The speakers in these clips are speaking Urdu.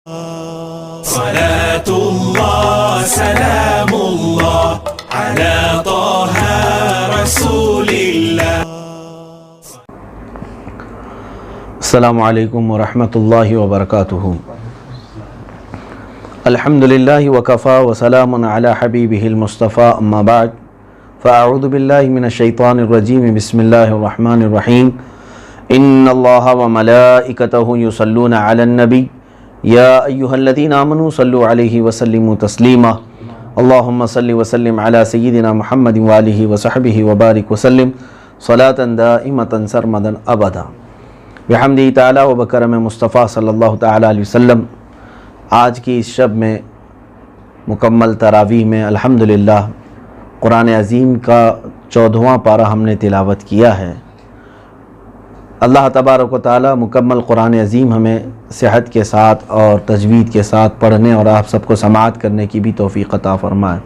صلاة الله سلام الله على طه رسول الله. السلام علیکم ورحمۃ اللہ وبرکاتہ. الحمد للہ وکفا وسلام علی حبیبہ المصطفیٰ اما بعد فاعوذ باللہ من الشیطان الرجیم بسم اللہ الرحمن الرحیم. ان اللہ وملائکتہ یصلون علی النبی یا ایہا الذین آمنوا صلوا علیہ وسلموا تسلیما. اللہم صل وسلم علی سیدنا محمد وآلہ وصحبہ وبارک وسلم صلاۃ دائمۃ سرمدا ابدا. بحمدہ تعالی و بکرم مصطفیٰ صلی اللہ تعالی علیہ وسلم. آج کی اس شب میں مکمل تراویح میں الحمدللہ قرآن عظیم کا 14واں پارہ ہم نے تلاوت کیا ہے. اللہ تبارک و تعالی مکمل قرآن عظیم ہمیں صحت کے ساتھ اور تجوید کے ساتھ پڑھنے اور آپ سب کو سماعت کرنے کی بھی توفیق عطا فرمائے.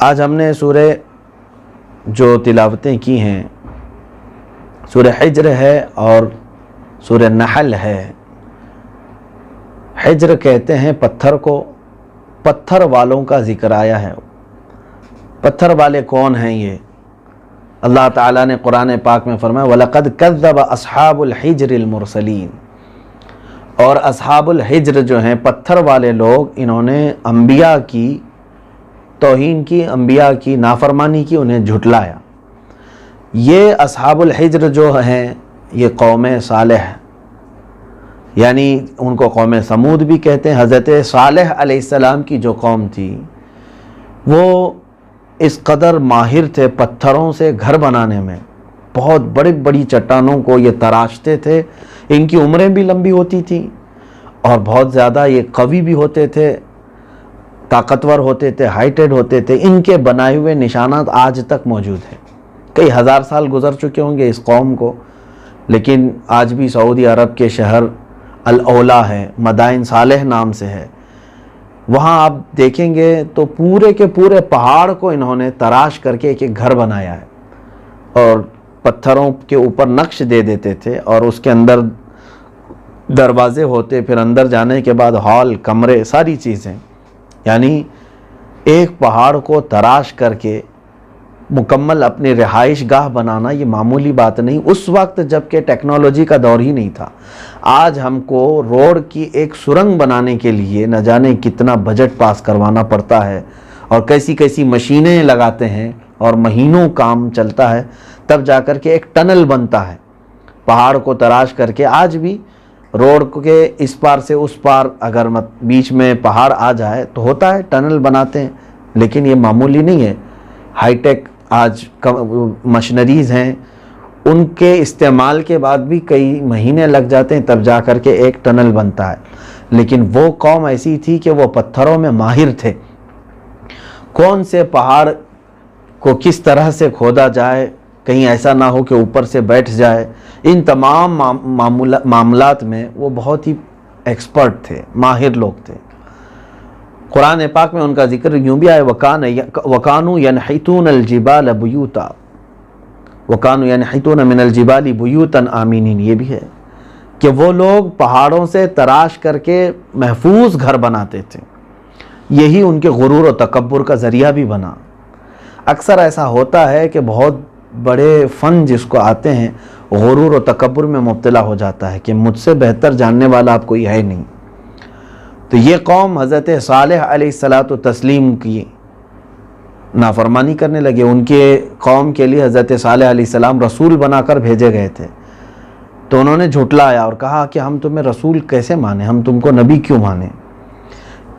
آج ہم نے سورہ جو تلاوتیں کی ہیں سورہ حجر ہے اور سورہ نحل ہے. حجر کہتے ہیں پتھر کو، پتھر والوں کا ذکر آیا ہے. پتھر والے کون ہیں؟ یہ اللہ تعالیٰ نے قرآن پاک میں فرمایا وَلَقَدْ كَذَّبَ أَصْحَابُ الْحِجْرِ الْمُرْسَلِينَ. اور اصحاب الحجر جو ہیں پتھر والے لوگ، انہوں نے انبیاء کی توہین کی، انبیاء کی نافرمانی کی، انہیں جھٹلایا. یہ اصحاب الحجر جو ہیں یہ قوم صالح، یعنی ان کو قوم سمود بھی کہتے ہیں. حضرت صالح علیہ السلام کی جو قوم تھی وہ اس قدر ماہر تھے پتھروں سے گھر بنانے میں. بہت بڑی بڑی چٹانوں کو یہ تراشتے تھے. ان کی عمریں بھی لمبی ہوتی تھیں اور بہت زیادہ یہ قوی بھی ہوتے تھے، طاقتور ہوتے تھے، ہائٹڈ ہوتے تھے. ان کے بنائے ہوئے نشانات آج تک موجود ہیں. کئی ہزار سال گزر چکے ہوں گے اس قوم کو، لیکن آج بھی سعودی عرب کے شہر الاولا ہے، مدائن صالح نام سے ہے، وہاں آپ دیکھیں گے تو پورے کے پورے پہاڑ کو انہوں نے تراش کر کے ایک ایک گھر بنایا ہے اور پتھروں کے اوپر نقش دے دیتے تھے اور اس کے اندر دروازے ہوتے، پھر اندر جانے کے بعد ہال، کمرے، ساری چیزیں. یعنی ایک پہاڑ کو تراش کر کے مکمل اپنی رہائش گاہ بنانا یہ معمولی بات نہیں. اس وقت جب کہ ٹیکنالوجی کا دور ہی نہیں تھا. آج ہم کو روڈ کی ایک سرنگ بنانے کے لیے نہ جانے کتنا بجٹ پاس کروانا پڑتا ہے اور کیسی کیسی مشینیں لگاتے ہیں اور مہینوں کام چلتا ہے تب جا کر کے ایک ٹنل بنتا ہے. پہاڑ کو تراش کر کے آج بھی روڈ کے اس پار سے اس پار اگر بیچ میں پہاڑ آ جائے تو ہوتا ہے، ٹنل بناتے ہیں. لیکن یہ معمولی نہیں ہے. ہائی ٹیک آج مشنریز ہیں، ان کے استعمال کے بعد بھی کئی مہینے لگ جاتے ہیں تب جا کر کے ایک ٹنل بنتا ہے. لیکن وہ قوم ایسی تھی کہ وہ پتھروں میں ماہر تھے. کون سے پہاڑ کو کس طرح سے کھودا جائے، کہیں ایسا نہ ہو کہ اوپر سے بیٹھ جائے، ان تمام معاملات میں وہ بہت ہی ایکسپرٹ تھے، ماہر لوگ تھے. قرآن پاک میں ان کا ذکر یوں بھی آئے وَكَانُوا يَنْحِتُونَ الْجِبَالَ بُيُوتًا وَكَانُوا يَنْحِتُونَ مِنَ الْجِبَالِ بُيُوتًا آمِنِينَ. یہ بھی ہے کہ وہ لوگ پہاڑوں سے تراش کر کے محفوظ گھر بناتے تھے. یہی ان کے غرور و تکبر کا ذریعہ بھی بنا. اکثر ایسا ہوتا ہے کہ بہت بڑے فن جس کو آتے ہیں غرور و تکبر میں مبتلا ہو جاتا ہے کہ مجھ سے بہتر جاننے والا اب کوئی ہے نہیں. تو یہ قوم حضرت صالح علیہ السلام کی نافرمانی کرنے لگے. ان کے قوم کے لیے حضرت صالح علیہ السلام رسول بنا کر بھیجے گئے تھے تو انہوں نے جھٹلایا اور کہا کہ ہم تمہیں رسول کیسے مانیں، ہم تم کو نبی کیوں مانیں.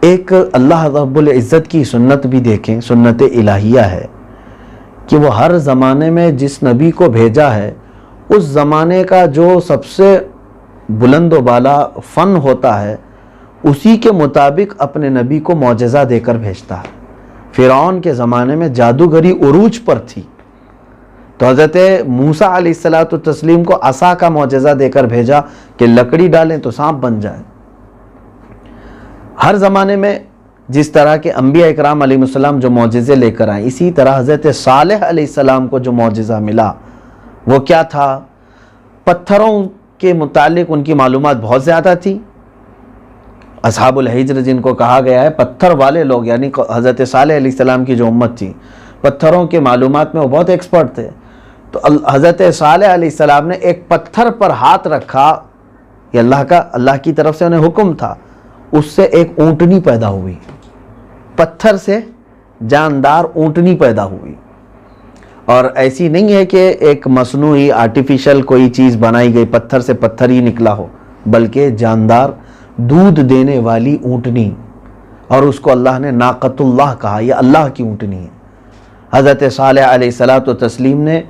ایک اللہ رب العزت کی سنت بھی دیکھیں، سنت الہیہ ہے کہ وہ ہر زمانے میں جس نبی کو بھیجا ہے اس زمانے کا جو سب سے بلند و بالا فن ہوتا ہے اسی کے مطابق اپنے نبی کو معجزہ دے کر بھیجتا ہے. فرعون کے زمانے میں جادوگری عروج پر تھی تو حضرت موسیٰ علیہ السلام کو عصا کا معجزہ دے کر بھیجا کہ لکڑی ڈالیں تو سانپ بن جائے. ہر زمانے میں جس طرح کے انبیاء اکرام علیہ السلام جو معجزے لے کر آئے، اسی طرح حضرت صالح علیہ السلام کو جو معجزہ ملا وہ کیا تھا؟ پتھروں کے متعلق ان کی معلومات بہت زیادہ تھی اصحاب الحجر جن کو کہا گیا ہے پتھر والے لوگ، یعنی حضرت صالح علیہ السلام کی جو امت تھی پتھروں کے معلومات میں وہ بہت ایکسپرٹ تھے، تو حضرت صالح علیہ السلام نے ایک پتھر پر ہاتھ رکھا، یہ اللہ کی طرف سے انہیں حکم تھا، اس سے ایک اونٹنی پیدا ہوئی، پتھر سے جاندار اونٹنی پیدا ہوئی۔ اور ایسی نہیں ہے کہ ایک مصنوعی آرٹیفیشل کوئی چیز بنائی گئی، پتھر سے پتھر ہی نکلا ہو، بلکہ جاندار دودھ دینے والی اونٹنی، اور اس کو اللہ نے ناقۃ اللہ کہا، یہ اللہ کی اونٹنی ہے۔ حضرت صالح علیہ السلام نے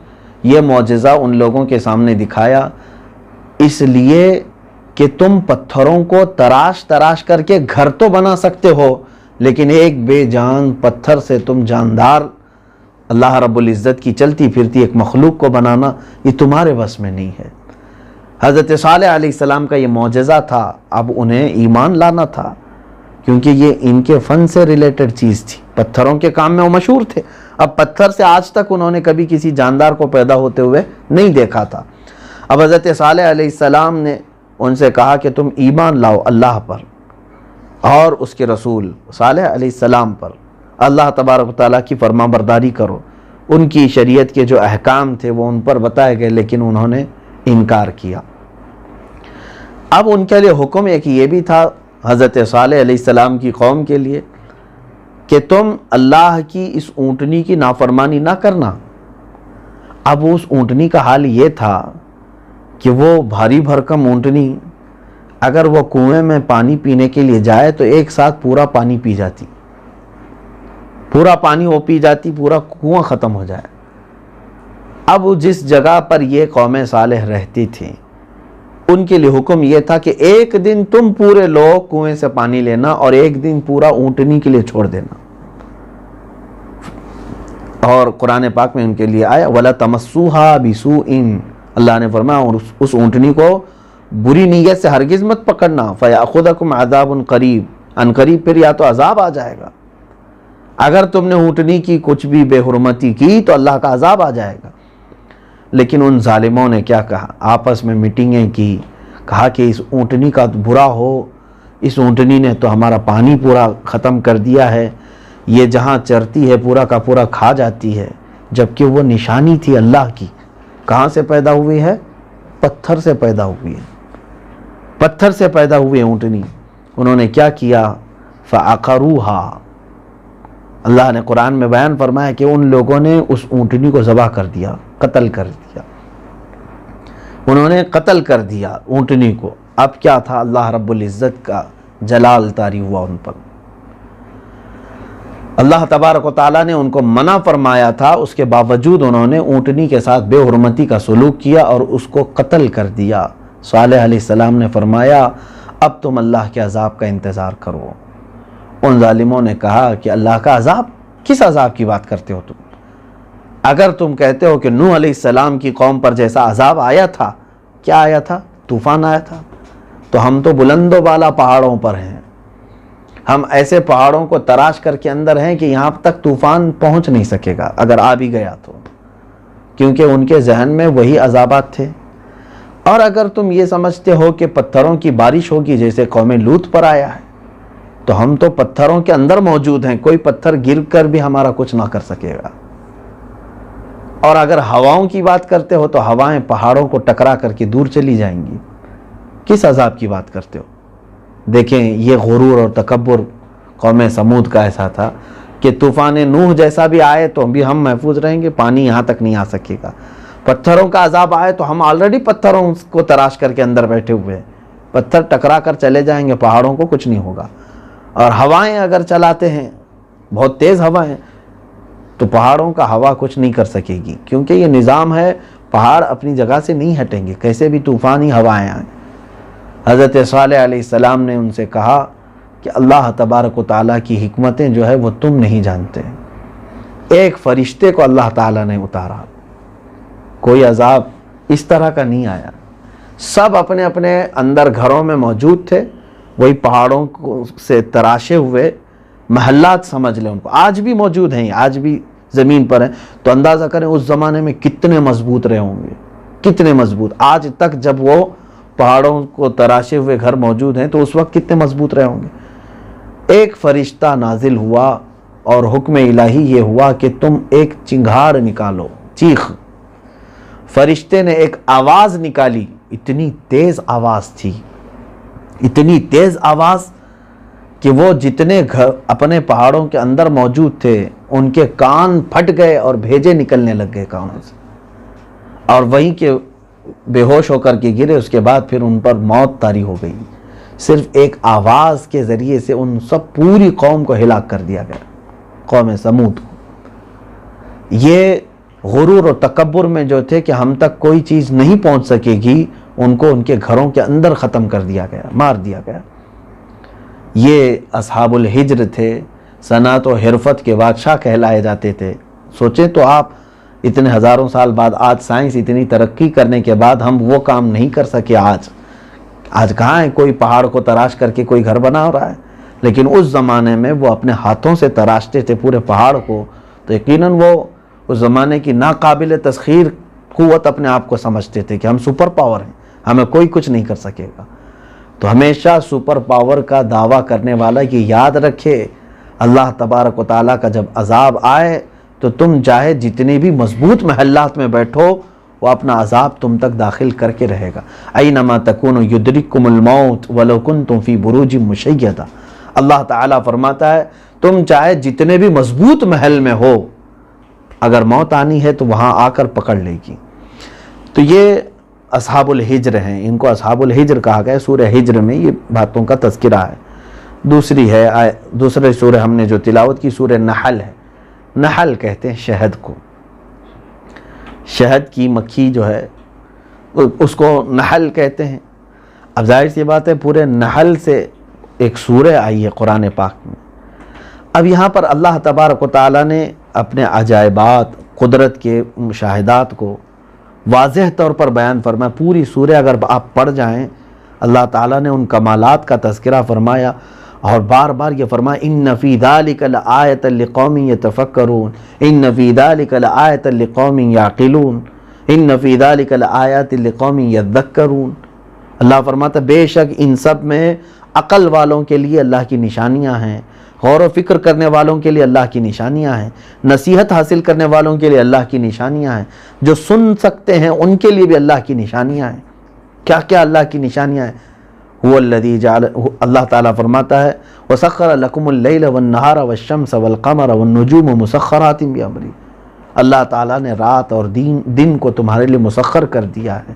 یہ معجزہ ان لوگوں کے سامنے دکھایا، اس لیے کہ تم پتھروں کو تراش تراش کر کے گھر تو بنا سکتے ہو، لیکن ایک بے جان پتھر سے تم جاندار اللہ رب العزت کی چلتی پھرتی ایک مخلوق کو بنانا، یہ تمہارے بس میں نہیں ہے۔ حضرت صالح علیہ السلام کا یہ معجزہ تھا، اب انہیں ایمان لانا تھا، کیونکہ یہ ان کے فن سے ریلیٹڈ چیز تھی، پتھروں کے کام میں وہ مشہور تھے۔ اب پتھر سے آج تک انہوں نے کبھی کسی جاندار کو پیدا ہوتے ہوئے نہیں دیکھا تھا۔ اب حضرت صالح علیہ السلام نے ان سے کہا کہ تم ایمان لاؤ اللہ پر اور اس کے رسول صالح علیہ السلام پر، اللہ تبارک و تعالیٰ کی فرما برداری کرو۔ ان کی شریعت کے جو احکام تھے وہ ان پر بتائے گئے، لیکن انہوں نے انکار کیا۔ اب ان کے لیے حکم ایک یہ بھی تھا حضرت صالح علیہ السلام کی قوم کے لیے کہ تم اللہ کی اس اونٹنی کی نافرمانی نہ کرنا۔ اب اس اونٹنی کا حال یہ تھا کہ وہ بھاری بھرکم اونٹنی اگر وہ کنویں میں پانی پینے کے لیے جائے تو ایک ساتھ پورا پانی پی جاتی، پورا پانی وہ پی جاتی، پورا کنواں ختم ہو جائے۔ اب جس جگہ پر یہ قوم صالح رہتی تھی ان کے لیے حکم یہ تھا کہ ایک دن تم پورے لوگ کنویں سے پانی لینا اور ایک دن پورا اونٹنی کے لیے چھوڑ دینا۔ اور قرآن پاک میں ان کے لیے آیا وَلَا تَمَسُّوهَا بِسُوءٍ، اللہ نے فرمایا اس اونٹنی کو بری نیت سے ہرگز مت پکڑنا، فَيَأْخُذَكُمْ عَذَابٌ قَرِيبٌ، ان قریب پھر یا تو عذاب آ جائے گا، اگر تم نے اونٹنی کی کچھ بھی بے حرمتی کی تو اللہ کا عذاب آ جائے گا۔ لیکن ان ظالموں نے کیا کہا، آپس میں میٹنگیں کی، کہا کہ اس اونٹنی کا برا ہو، اس اونٹنی نے تو ہمارا پانی پورا ختم کر دیا ہے، یہ جہاں چرتی ہے پورا کا پورا کھا جاتی ہے، جبکہ وہ نشانی تھی اللہ کی۔ کہاں سے پیدا ہوئی ہے؟ پتھر سے پیدا ہوئی ہے، پتھر سے پیدا ہوئی اونٹنی۔ انہوں نے کیا کیا؟ فَعَقَرُوهَا، اللہ نے قرآن میں بیان فرمایا کہ ان لوگوں نے اس اونٹنی کو ذبح کر دیا، قتل کر دیا، انہوں نے قتل کر دیا اونٹنی کو۔ اب کیا تھا؟ اللہ رب العزت کا جلال طاری ہوا ان پر۔ اللہ تبارک و تعالیٰ نے ان کو منع فرمایا تھا، اس کے باوجود انہوں نے اونٹنی کے ساتھ بے حرمتی کا سلوک کیا اور اس کو قتل کر دیا۔ صالح علیہ السلام نے فرمایا اب تم اللہ کے عذاب کا انتظار کرو۔ ان ظالموں نے کہا کہ اللہ کا عذاب؟ کس عذاب کی بات کرتے ہو تم؟ اگر تم کہتے ہو کہ نوح علیہ السلام کی قوم پر جیسا عذاب آیا تھا، کیا آیا تھا؟ طوفان آیا تھا، تو ہم تو بلند و بالا پہاڑوں پر ہیں، ہم ایسے پہاڑوں کو تراش کر کے اندر ہیں کہ یہاں تک طوفان پہنچ نہیں سکے گا اگر آ بھی گیا تو، کیونکہ ان کے ذہن میں وہی عذابات تھے۔ اور اگر تم یہ سمجھتے ہو کہ پتھروں کی بارش ہوگی جیسے قوم لوط پر آیا ہے، تو ہم تو پتھروں کے اندر موجود ہیں، کوئی پتھر گر کر بھی ہمارا کچھ نہ کر سکے گا۔ اور اگر ہواؤں کی بات کرتے ہو تو ہوائیں پہاڑوں کو ٹکرا کر کے دور چلی جائیں گی، کس عذاب کی بات کرتے ہو؟ دیکھیں یہ غرور اور تکبر قوم سمود کا ایسا تھا کہ طوفان نوح جیسا بھی آئے تو بھی ہم محفوظ رہیں گے، پانی یہاں تک نہیں آ سکے گا۔ پتھروں کا عذاب آئے تو ہم آلریڈی پتھروں کو تراش کر کے اندر بیٹھے ہوئے ہیں، پتھر ٹکرا کر چلے جائیں گے، پہاڑوں کو کچھ نہیں ہوگا۔ اور ہوائیں اگر چلاتے ہیں، بہت تیز ہوائیں، تو پہاڑوں کا ہوا کچھ نہیں کر سکے گی، کیونکہ یہ نظام ہے، پہاڑ اپنی جگہ سے نہیں ہٹیں گے، کیسے بھی طوفانی ہوائیں آئیں۔ حضرت صالح علیہ السلام نے ان سے کہا کہ اللہ تبارک و تعالیٰ کی حکمتیں جو ہے وہ تم نہیں جانتے۔ ایک فرشتے کو اللہ تعالیٰ نے اتارا، کوئی عذاب اس طرح کا نہیں آیا، سب اپنے اپنے اندر گھروں میں موجود تھے، وہی پہاڑوں سے تراشے ہوئے محلات سمجھ لیں ان کو، آج بھی موجود ہیں، آج بھی زمین پر ہیں، تو اندازہ کریں اس زمانے میں کتنے مضبوط رہے ہوں گے، کتنے مضبوط۔ آج تک جب وہ پہاڑوں کو تراشے ہوئے گھر موجود ہیں تو اس وقت کتنے مضبوط رہے ہوں گے۔ ایک فرشتہ نازل ہوا اور حکم الہی یہ ہوا کہ تم ایک چنگھاڑ نکالو، چیخ۔ فرشتے نے ایک آواز نکالی، اتنی تیز آواز تھی، اتنی تیز آواز کہ وہ جتنے گھر اپنے پہاڑوں کے اندر موجود تھے ان کے کان پھٹ گئے اور بھیجے نکلنے لگ گئے کانوں سے، اور وہیں کے بے ہوش ہو کر کے گرے۔ اس کے بعد پھر ان پر موت طاری ہو گئی۔ صرف ایک آواز کے ذریعے سے ان سب پوری قوم کو ہلاک کر دیا گیا، قوم سمود کو۔ یہ غرور و تکبر میں جو تھے کہ ہم تک کوئی چیز نہیں پہنچ سکے گی، ان کو ان کے گھروں کے اندر ختم کر دیا گیا، مار دیا گیا۔ یہ اصحاب الحجر تھے، صنعت و حرفت کے بادشاہ کہلائے جاتے تھے۔ سوچیں تو آپ، اتنے ہزاروں سال بعد آج سائنس اتنی ترقی کرنے کے بعد ہم وہ کام نہیں کر سکے۔ آج کہاں ہے کوئی پہاڑ کو تراش کر کے کوئی گھر بنا رہا ہے، لیکن اس زمانے میں وہ اپنے ہاتھوں سے تراشتے تھے پورے پہاڑ کو، تو یقیناً وہ اس زمانے کی ناقابل تسخیر قوت اپنے آپ کو سمجھتے تھے کہ ہم سپر پاور ہیں، ہمیں کوئی کچھ نہیں کر سکے گا۔ تو ہمیشہ سپر پاور کا دعویٰ کرنے والا یہ یاد رکھے، اللہ تبارک و تعالیٰ کا جب عذاب آئے تو تم چاہے جتنے بھی مضبوط محلات میں بیٹھو، وہ اپنا عذاب تم تک داخل کر کے رہے گا۔ اینما تکونوا یدرککم الموت ولو کنتم فی بروج مشیدہ۔ اللہ تعالیٰ فرماتا ہے تم چاہے جتنے بھی مضبوط محل میں ہو، اگر موت آنی ہے تو وہاں آ کر پکڑ لے گی۔ تو یہ اصحاب الحجر ہیں، ان کو اصحاب الحجر کہا گیا ہے۔ سورہ حجر میں یہ باتوں کا تذکرہ ہے۔ دوسرے سورہ ہم نے جو تلاوت کی سورہ نحل ہے۔ نحل کہتے ہیں شہد کو، شہد کی مکھی جو ہے اس کو نحل کہتے ہیں۔ اب ظاہر سی بات ہے پورے نحل سے ایک سورہ آئی ہے قرآن پاک میں۔ اب یہاں پر اللہ تبارک و تعالیٰ نے اپنے عجائبات، قدرت کے مشاہدات کو واضح طور پر بیان فرمایا۔ پوری سورہ اگر آپ پڑھ جائیں، اللہ تعالیٰ نے ان کمالات کا تذکرہ فرمایا، اور بار بار یہ فرمایا ان فی ذلک لآیۃ لقوم یتفکرون، ان فی ذلک لآیۃ لقوم یعقلون، ان فی ذلک لآیات لقوم یذکرون۔ اللہ فرماتا بے شک ان سب میں عقل والوں کے لیے اللہ کی نشانیاں ہیں، غور و فکر کرنے والوں کے لیے اللہ کی نشانیاں ہیں، نصیحت حاصل کرنے والوں کے لیے اللہ کی نشانیاں ہیں، جو سن سکتے ہیں ان کے لیے بھی اللہ کی نشانیاں ہیں۔ کیا کیا اللہ کی نشانیاں ہیں؟ هو الذی جعل، اللہ تعالیٰ فرماتا ہے وسخر لکم اللیل والنہار والشمس والقمر والنجوم مسخرات بامرہ۔ اللہ تعالیٰ نے رات اور دن کو تمہارے لیے مسخر کر دیا ہے،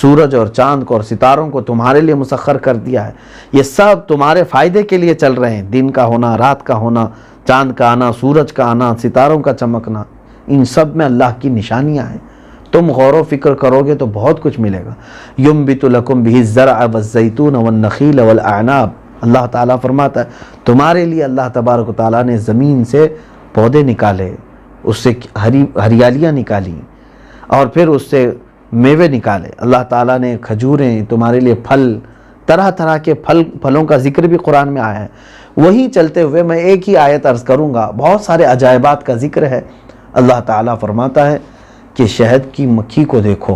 سورج اور چاند کو اور ستاروں کو تمہارے لیے مسخر کر دیا ہے۔ یہ سب تمہارے فائدے کے لیے چل رہے ہیں، دن کا ہونا، رات کا ہونا، چاند کا آنا، سورج کا آنا، ستاروں کا چمکنا، ان سب میں اللہ کی نشانیاں ہیں۔ تم غور و فکر کرو گے تو بہت کچھ ملے گا۔ ينبت لكم به الزرع والزيتون والنخيل والاعناب، اللہ تعالیٰ فرماتا ہے تمہارے لیے اللہ تبارک و تعالیٰ نے زمین سے پودے نکالے، اس سے ہریالیاں نکالی، اور پھر اس سے میوے نکالے۔ اللہ تعالیٰ نے کھجوریں، تمہارے لیے پھل، طرح طرح کے پھلوں کا ذکر بھی قرآن میں آیا ہے۔ وہیں چلتے ہوئے میں ایک ہی آیت عرض کروں گا، بہت سارے عجائبات کا ذکر ہے۔ اللہ تعالیٰ فرماتا ہے کہ شہد کی مکھی کو دیکھو،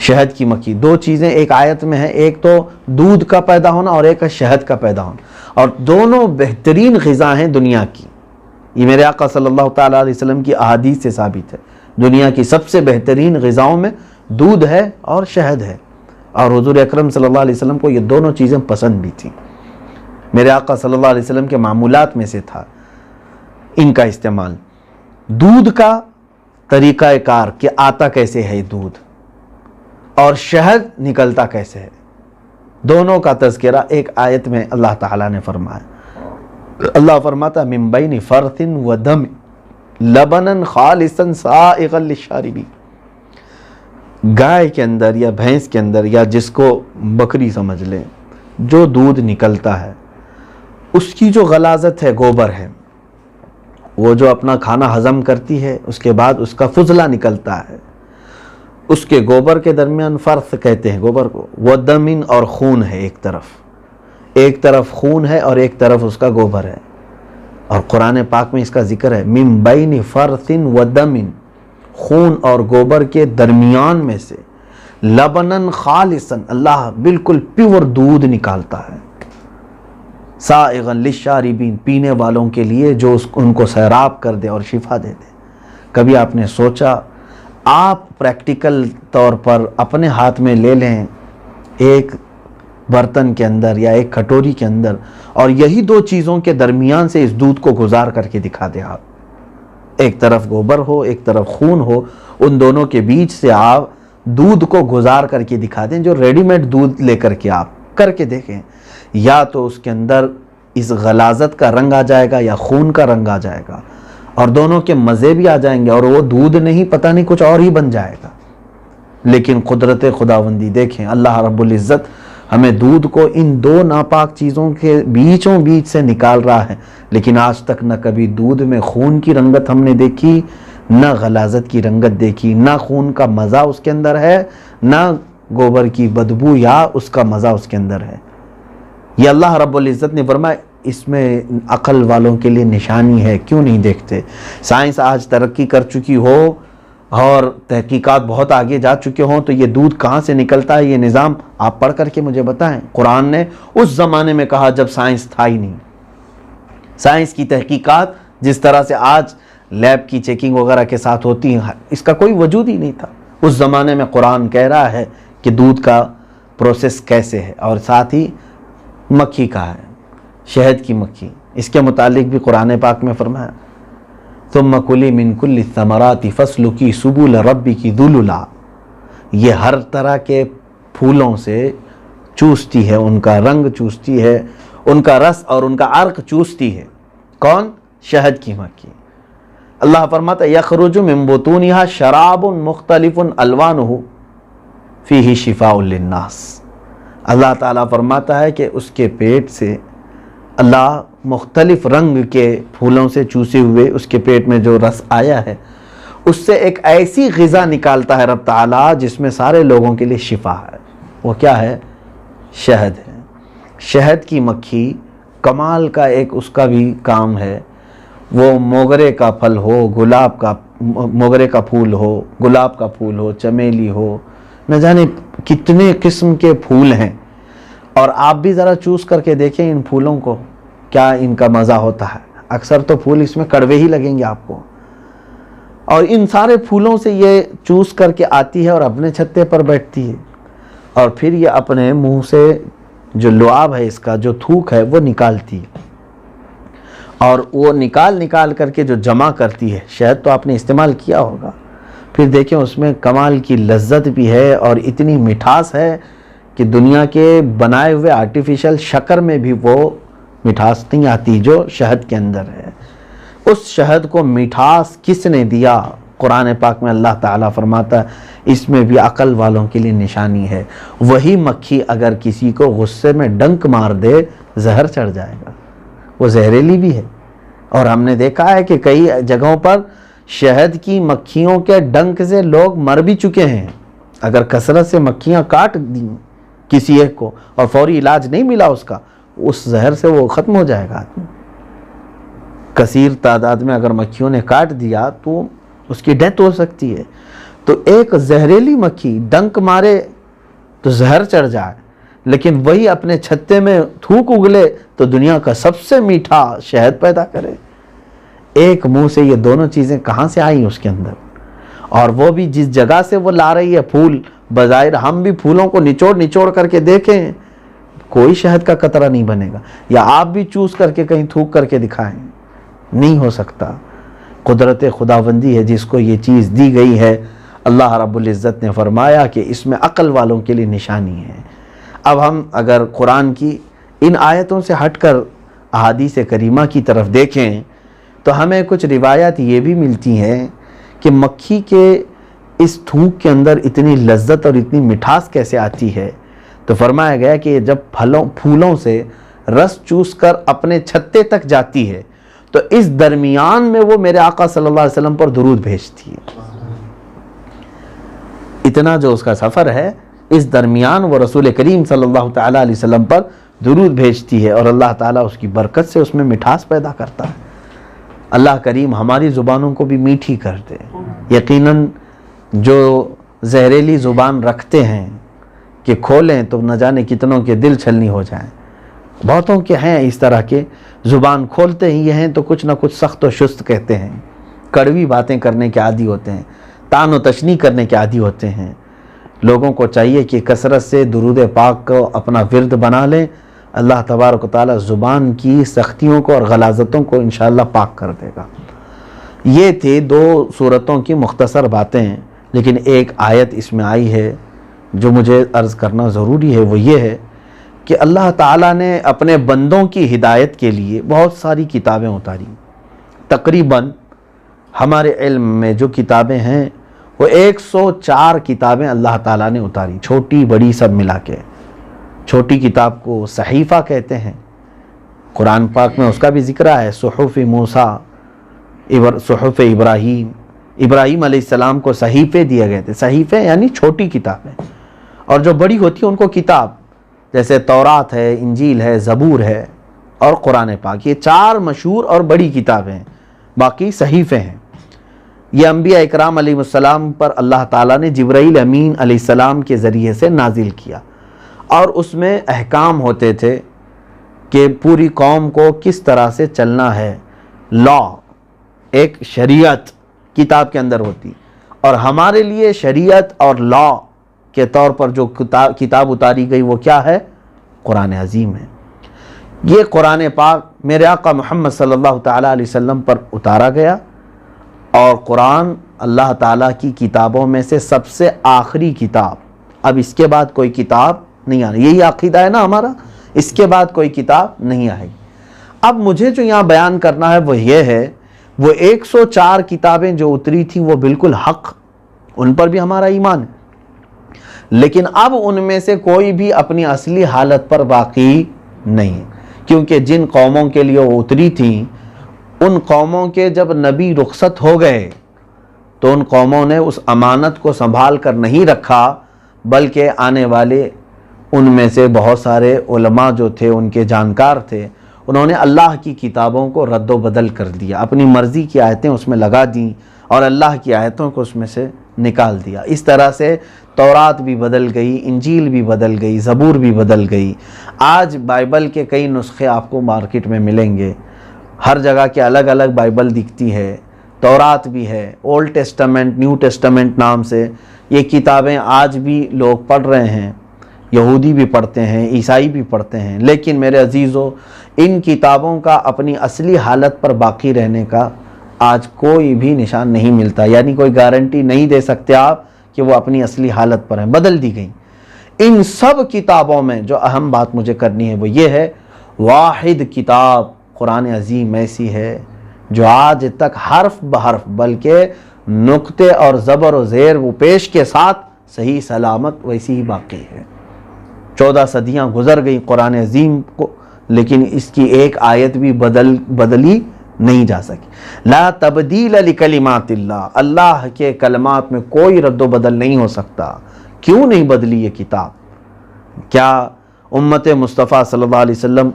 شہد کی مکھی، دو چیزیں ایک آیت میں ہیں، ایک تو دودھ کا پیدا ہونا اور ایک ہے شہد کا پیدا ہونا، اور دونوں بہترین غذا ہیں دنیا کی۔ یہ میرے آقا صلی اللہ تعالیٰ علیہ وسلم کی احادیث سے ثابت ہے، دنیا کی سب سے بہترین غذاؤں میں دودھ ہے اور شہد ہے، اور حضور اکرم صلی اللہ علیہ وسلم کو یہ دونوں چیزیں پسند بھی تھیں۔ میرے آقا صلی اللہ علیہ وسلم کے معمولات میں سے تھا ان کا استعمال۔ دودھ کا طریقہ کار کہ آتا کیسے ہے دودھ، اور شہد نکلتا کیسے ہے، دونوں کا تذکرہ ایک آیت میں اللہ تعالیٰ نے فرمایا۔ اللہ فرماتا من بین فرث و دم لبنا خالصا سائغا للشاربین، گائے کے اندر یا بھینس کے اندر یا جس کو بکری سمجھ لیں، جو دودھ نکلتا ہے اس کی جو غلاظت ہے، گوبر ہے، وہ جو اپنا کھانا ہضم کرتی ہے اس کے بعد اس کا فضلہ نکلتا ہے، اس کے گوبر کے درمیان فرث کہتے ہیں گوبر کو، وہ دمن اور خون ہے، ایک طرف خون ہے اور ایک طرف اس کا گوبر ہے، اور قرآن پاک میں اس کا ذکر ہے من بین فرث و دمن، خون اور گوبر کے درمیان میں سے لبنن خالصن، اللہ بالکل پیور دودھ نکالتا ہے، سائغا للشاربین، پینے والوں کے لیے جو ان کو سیراب کر دے اور شفا دے دے۔ کبھی آپ نے سوچا آپ پریکٹیکل طور پر اپنے ہاتھ میں لے لیں ایک برتن کے اندر یا ایک کھٹوری کے اندر، اور یہی دو چیزوں کے درمیان سے اس دودھ کو گزار کر کے دکھا دیں آپ، ایک طرف گوبر ہو ایک طرف خون ہو، ان دونوں کے بیچ سے آپ دودھ کو گزار کر کے دکھا دیں، جو ریڈی میڈ دودھ لے کر کے آپ کر کے دیکھیں، یا تو اس کے اندر اس غلاظت کا رنگ آ جائے گا یا خون کا رنگ آ جائے گا، اور دونوں کے مزے بھی آ جائیں گے، اور وہ دودھ نہیں پتہ نہیں کچھ اور ہی بن جائے گا۔ لیکن قدرت خداوندی دیکھیں، اللہ رب العزت ہمیں دودھ کو ان دو ناپاک چیزوں کے بیچوں بیچ سے نکال رہا ہے، لیکن آج تک نہ کبھی دودھ میں خون کی رنگت ہم نے دیکھی، نہ غلاظت کی رنگت دیکھی، نہ خون کا مزہ اس کے اندر ہے، نہ گوبر کی بدبو یا اس کا مزہ اس کے اندر ہے۔ یہ اللہ رب العزت نے فرمایا اس میں عقل والوں کے لیے نشانی ہے، کیوں نہیں دیکھتے؟ سائنس آج ترقی کر چکی ہو اور تحقیقات بہت آگے جا چکے ہوں تو یہ دودھ کہاں سے نکلتا ہے، یہ نظام آپ پڑھ کر کے مجھے بتائیں۔ قرآن نے اس زمانے میں کہا جب سائنس تھا ہی نہیں، سائنس کی تحقیقات جس طرح سے آج لیب کی چیکنگ وغیرہ کے ساتھ ہوتی ہیں، اس کا کوئی وجود ہی نہیں تھا۔ اس زمانے میں قرآن کہہ رہا ہے کہ دودھ کا پروسیس کیسے ہے، اور ساتھ ہی مکھی کا ہے، شہد کی مکھی، اس کے متعلق بھی قرآن پاک میں فرمایا ثم کلی من کل الثمرات فاسلکی سبل ربک ذللا، یہ ہر طرح کے پھولوں سے چوستی ہے، ان کا رنگ چوستی ہے، ان کا رس اور ان کا عرق چوستی ہے۔ کون؟ شہد کی مکھی۔ اللہ فرماتا ہے یخرج من بطونها شراب مختلف الوانہ فیہ شفاء للناس، اللہ تعالیٰ فرماتا ہے کہ اس کے پیٹ سے اللہ مختلف رنگ کے پھولوں سے چوسے ہوئے اس کے پیٹ میں جو رس آیا ہے اس سے ایک ایسی غذا نکالتا ہے رب تعالیٰ جس میں سارے لوگوں کے لیے شفا ہے۔ وہ کیا ہے؟ شہد ہے۔ شہد کی مکھی کمال کا ایک اس کا بھی کام ہے، وہ موگرے کا پھل ہو، گلاب کا موگرے کا پھول ہو، گلاب کا پھول ہو، چمیلی ہو، نہ جانے کتنے قسم کے پھول ہیں، اور آپ بھی ذرا چوس کر کے دیکھیں ان پھولوں کو، کیا ان کا مزہ ہوتا ہے۔ اکثر تو پھول اس میں کڑوے ہی لگیں گے آپ کو، اور ان سارے پھولوں سے یہ چوس کر کے آتی ہے اور اپنے چھتے پر بیٹھتی ہے، اور پھر یہ اپنے منہ سے جو لعاب ہے اس کا جو تھوک ہے وہ نکالتی ہے، اور وہ نکال کر کے جو جمع کرتی ہے۔ شہد تو آپ نے استعمال کیا ہوگا، پھر دیکھیں اس میں کمال کی لذت بھی ہے اور اتنی مٹھاس ہے کہ دنیا کے بنائے ہوئے آرٹیفیشل شکر میں بھی وہ مٹھاس نہیں آتی جو شہد کے اندر ہے۔ اس شہد کو مٹھاس کس نے دیا؟ قرآن پاک میں اللہ تعالیٰ فرماتا ہے اس میں بھی عقل والوں کے لیے نشانی ہے۔ وہی مکھی اگر کسی کو غصے میں ڈنک مار دے زہر چڑھ جائے گا، وہ زہریلی بھی ہے، اور ہم نے دیکھا ہے کہ کئی جگہوں پر شہد کی مکھیوں کے ڈنک سے لوگ مر بھی چکے ہیں۔ اگر کثرت سے مکھیاں کاٹ دیں کسی ایک کو اور فوری علاج نہیں ملا اس کا، اس زہر سے وہ ختم ہو جائے گا آدمی۔ کثیر تعداد میں اگر مکھیوں نے کاٹ دیا تو اس کی ڈیتھ ہو سکتی ہے۔ تو ایک زہریلی مکھی ڈنک مارے تو زہر چڑھ جائے، لیکن وہی اپنے چھتے میں تھوک اگلے تو دنیا کا سب سے میٹھا شہد پیدا کرے۔ ایک منہ سے یہ دونوں چیزیں کہاں سے آئیں اس کے اندر؟ اور وہ بھی جس جگہ سے وہ لا رہی ہے پھول، بظاہر ہم بھی پھولوں کو نچوڑ کر کے دیکھیں، کوئی شہد کا قطرہ نہیں بنے گا، یا آپ بھی چوس کر کے کہیں تھوک کر کے دکھائیں، نہیں ہو سکتا۔ قدرت خداوندی ہے جس کو یہ چیز دی گئی ہے۔ اللہ رب العزت نے فرمایا کہ اس میں عقل والوں کے لیے نشانی ہے۔ اب ہم اگر قرآن کی ان آیتوں سے ہٹ کر احادیث کریمہ کی طرف دیکھیں تو ہمیں کچھ روایات یہ بھی ملتی ہیں کہ مکھی کے اس تھوک کے اندر اتنی لذت اور اتنی مٹھاس کیسے آتی ہے۔ تو فرمایا گیا کہ جب پھولوں سے رس چوس کر اپنے چھتے تک جاتی ہے تو اس درمیان میں وہ میرے آقا صلی اللہ علیہ وسلم پر درود بھیجتی ہے۔ اتنا جو اس کا سفر ہے، اس درمیان وہ رسول کریم صلی اللہ تعالیٰ علیہ وسلم پر درود بھیجتی ہے، اور اللہ تعالیٰ اس کی برکت سے اس میں مٹھاس پیدا کرتا ہے۔ اللہ کریم ہماری زبانوں کو بھی میٹھی کر دے۔ یقیناً جو زہریلی زبان رکھتے ہیں کہ کھولیں تو نہ جانے کتنوں کے دل چھلنی ہو جائیں. بہتوں کے ہیں اس طرح کے، زبان کھولتے ہی ہیں تو کچھ نہ کچھ سخت و شست کہتے ہیں، کڑوی باتیں کرنے کے عادی ہوتے ہیں، طعن و تشنیع کرنے کے عادی ہوتے ہیں. لوگوں کو چاہیے کہ کثرت سے درود پاک کو اپنا ورد بنا لیں. اللہ تبارک و تعالی زبان کی سختیوں کو اور غلاظتوں کو انشاءاللہ پاک کر دے گا. یہ تھے 2 سورتوں کی مختصر باتیں، لیکن ایک آیت اس میں آئی ہے جو مجھے عرض کرنا ضروری ہے. وہ یہ ہے کہ اللہ تعالیٰ نے اپنے بندوں کی ہدایت کے لیے بہت ساری کتابیں اتاری. تقریباً ہمارے علم میں جو کتابیں ہیں وہ 104 کتابیں اللہ تعالیٰ نے اتاری، چھوٹی بڑی سب ملا کے. چھوٹی کتاب کو صحیفہ کہتے ہیں. قرآن پاک میں اس کا بھی ذکر ہے، صحف موسیٰ، صحف ابراہیم علیہ السلام کو صحیفے دیے گئے تھے. صحیفے یعنی چھوٹی کتابیں، اور جو بڑی ہوتی ہیں ان کو کتاب، جیسے تورات ہے، انجیل ہے، زبور ہے اور قرآن پاک. یہ 4 مشہور اور بڑی کتابیں ہیں، باقی صحیفے ہیں. یہ انبیاء اکرام علیہ السلام پر اللہ تعالیٰ نے جبرائیل امین علیہ السلام کے ذریعے سے نازل کیا، اور اس میں احکام ہوتے تھے کہ پوری قوم کو کس طرح سے چلنا ہے. لا، ایک شریعت کتاب کے اندر ہوتی، اور ہمارے لیے شریعت اور لا کے طور پر جو کتاب اتاری گئی وہ کیا ہے؟ قرآن عظیم ہے. یہ قرآن پاک میرے آقا محمد صلی اللہ تعالیٰ علیہ وسلم پر اتارا گیا، اور قرآن اللہ تعالیٰ کی کتابوں میں سے سب سے آخری کتاب. اب اس کے بعد کوئی کتاب نہیں آنی، یہی عقیدہ ہے نا ہمارا، اس کے بعد کوئی کتاب نہیں آئے گی. اب مجھے جو یہاں بیان کرنا ہے وہ یہ ہے، وہ 104 کتابیں جو اتری تھیں وہ بالکل حق، ان پر بھی ہمارا ایمان ہے، لیکن اب ان میں سے کوئی بھی اپنی اصلی حالت پر باقی نہیں، کیونکہ جن قوموں کے لیے وہ اتری تھیں ان قوموں کے جب نبی رخصت ہو گئے تو ان قوموں نے اس امانت کو سنبھال کر نہیں رکھا، بلکہ آنے والے ان میں سے بہت سارے علماء جو تھے، ان کے جانکار تھے، انہوں نے اللہ کی کتابوں کو رد و بدل کر دیا، اپنی مرضی کی آیتیں اس میں لگا دیں اور اللہ کی آیتوں کو اس میں سے نکال دیا. اس طرح سے تورات بھی بدل گئی، انجیل بھی بدل گئی، زبور بھی بدل گئی. آج بائبل کے کئی نسخے آپ کو مارکیٹ میں ملیں گے، ہر جگہ کے الگ الگ بائبل دکھتی ہے. تورات بھی ہے، اولڈ ٹیسٹامنٹ، نیو ٹیسٹامنٹ نام سے یہ کتابیں آج بھی لوگ پڑھ رہے ہیں، یہودی بھی پڑھتے ہیں، عیسائی بھی پڑھتے ہیں. لیکن میرے عزیزو، ان کتابوں کا اپنی اصلی حالت پر باقی رہنے کا آج کوئی بھی نشان نہیں ملتا، یعنی کوئی گارنٹی نہیں دے سکتے آپ کہ وہ اپنی اصلی حالت پر ہیں، بدل دی گئیں. ان سب کتابوں میں جو اہم بات مجھے کرنی ہے وہ یہ ہے، واحد کتاب قرآن عظیم ایسی ہے جو آج تک حرف بحرف بلکہ نقطے اور زبر و زیر و پیش کے ساتھ صحیح سلامت ویسی ہی باقی ہے. 14 صدیاں گزر گئی قرآن عظیم کو، لیکن اس کی ایک آیت بھی بدلی نہیں جا سکی. لا تبدیل لکلمات اللہ، اللہ کے کلمات میں کوئی رد و بدل نہیں ہو سکتا. کیوں نہیں بدلی یہ کتاب؟ کیا امت مصطفیٰ صلی اللہ علیہ وسلم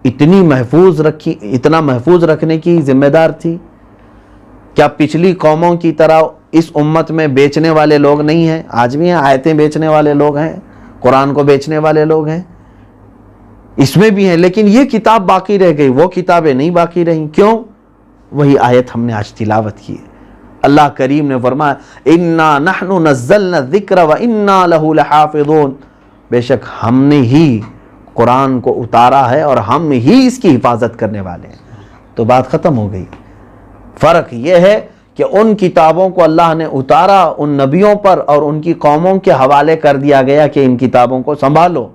اتنا محفوظ رکھنے کی ذمہ دار تھی؟ کیا پچھلی قوموں کی طرح اس امت میں بیچنے والے لوگ نہیں ہیں؟ آج بھی ہیں، آیتیں بیچنے والے لوگ ہیں، قرآن کو بیچنے والے لوگ ہیں، اس میں بھی ہیں. لیکن یہ کتاب باقی رہ گئی، وہ کتابیں نہیں باقی رہیں. کیوں؟ وہی آیت ہم نے آج تلاوت کی ہے. اللہ کریم نے فرمایا اِنَّا نَحْنُ نَزَّلْنَا الذِّكْرَ وَإِنَّا لَهُ لَحَافِظُونَ، بے شک ہم نے ہی قرآن کو اتارا ہے اور ہم ہی اس کی حفاظت کرنے والے ہیں. تو بات ختم ہو گئی. فرق یہ ہے کہ ان کتابوں کو اللہ نے اتارا، ان نبیوں پر اور ان کی قوموں کے حوالے کر دیا گیا کہ ان کتابوں کو سنبھالو،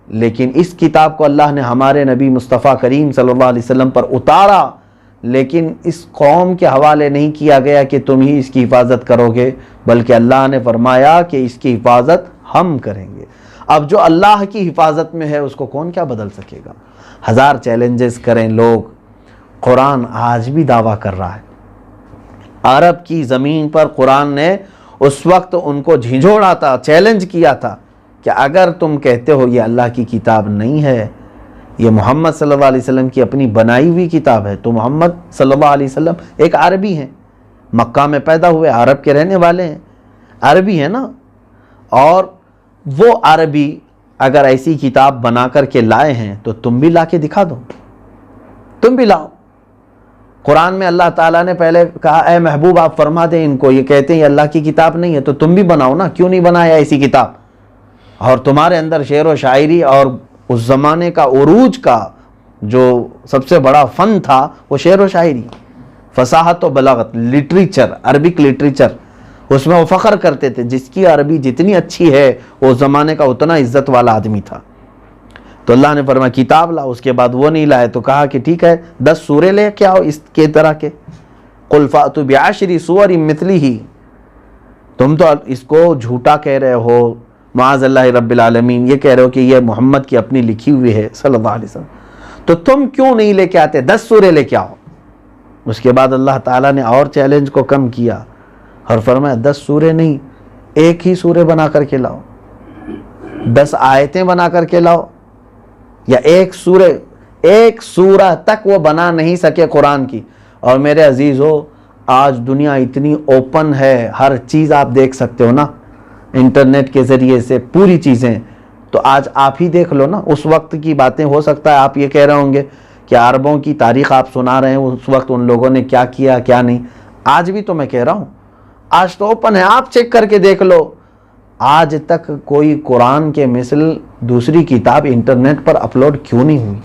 لیکن اس کتاب کو اللہ نے ہمارے نبی مصطفیٰ کریم صلی اللہ علیہ وسلم پر اتارا، لیکن اس قوم کے حوالے نہیں کیا گیا کہ تم ہی اس کی حفاظت کرو گے، بلکہ اللہ نے فرمایا کہ اس کی حفاظت ہم کریں گے. اب جو اللہ کی حفاظت میں ہے اس کو کون کیا بدل سکے گا؟ ہزار چیلنجز کریں لوگ، قرآن آج بھی دعویٰ کر رہا ہے. عرب کی زمین پر قرآن نے اس وقت ان کو جھنجھوڑا تھا، چیلنج کیا تھا کہ اگر تم کہتے ہو یہ اللہ کی کتاب نہیں ہے، یہ محمد صلی اللہ علیہ وسلم کی اپنی بنائی ہوئی کتاب ہے، تو محمد صلی اللہ علیہ وسلم ایک عربی ہیں، مکہ میں پیدا ہوئے، عرب کے رہنے والے ہیں. عربی ہے نا، اور وہ عربی اگر ایسی کتاب بنا کر کے لائے ہیں تو تم بھی لا کے دکھا دو، تم بھی لاؤ۔ قرآن میں اللہ تعالیٰ نے پہلے کہا اے محبوب آپ فرما دیں ان کو، یہ کہتے ہیں یہ اللہ کی کتاب نہیں ہے، تو تم بھی بناؤ نا، کیوں نہیں بنایا ایسی کتاب؟ اور تمہارے اندر شعر و شاعری اور اس زمانے کا عروج کا جو سب سے بڑا فن تھا وہ شعر و شاعری، فصاحت و بلاغت، لٹریچر، عربک لٹریچر، اس میں وہ فخر کرتے تھے جس کی عربی جتنی اچھی ہے وہ زمانے کا اتنا عزت والا آدمی تھا۔ تو اللہ نے فرمایا کتاب لاؤ، اس کے بعد وہ نہیں لائے تو کہا کہ ٹھیک ہے 10 سورے لے کے آؤ اس کے طرح کے، قل فأتوا بعشر سور مثلہ۔ تم تو اس کو جھوٹا کہہ رہے ہو، معاذ اللہ رب العالمین، یہ کہہ رہے ہو کہ یہ محمد کی اپنی لکھی ہوئی ہے صلی اللہ علیہ وسلم، تو تم کیوں نہیں لے کے آتے؟ 10 سورے لے کے آؤ۔ اس کے بعد اللہ تعالیٰ نے اور چیلنج کو کم کیا اور فرمایا 10 سورے نہیں، ایک ہی سورے بنا کر کے لاؤ، 10 آیتیں بنا کر کے لاؤ، یا ایک سورہ تک وہ بنا نہیں سکے قرآن کی۔ اور میرے عزیزو آج دنیا اتنی اوپن ہے، ہر چیز آپ دیکھ سکتے ہو نا انٹرنیٹ کے ذریعے سے، پوری چیزیں۔ تو آج آپ ہی دیکھ لو نا، اس وقت کی باتیں ہو سکتا ہے آپ یہ کہہ رہے ہوں گے کہ عربوں کی تاریخ آپ سنا رہے ہیں، اس وقت ان لوگوں نے کیا کیا کیا نہیں۔ آج بھی تو میں کہہ رہا ہوں آج تو اوپن ہے، آپ چیک کر کے دیکھ لو، آج تک کوئی قرآن کے مثل دوسری کتاب انٹرنیٹ پر اپلوڈ کیوں نہیں ہوئی؟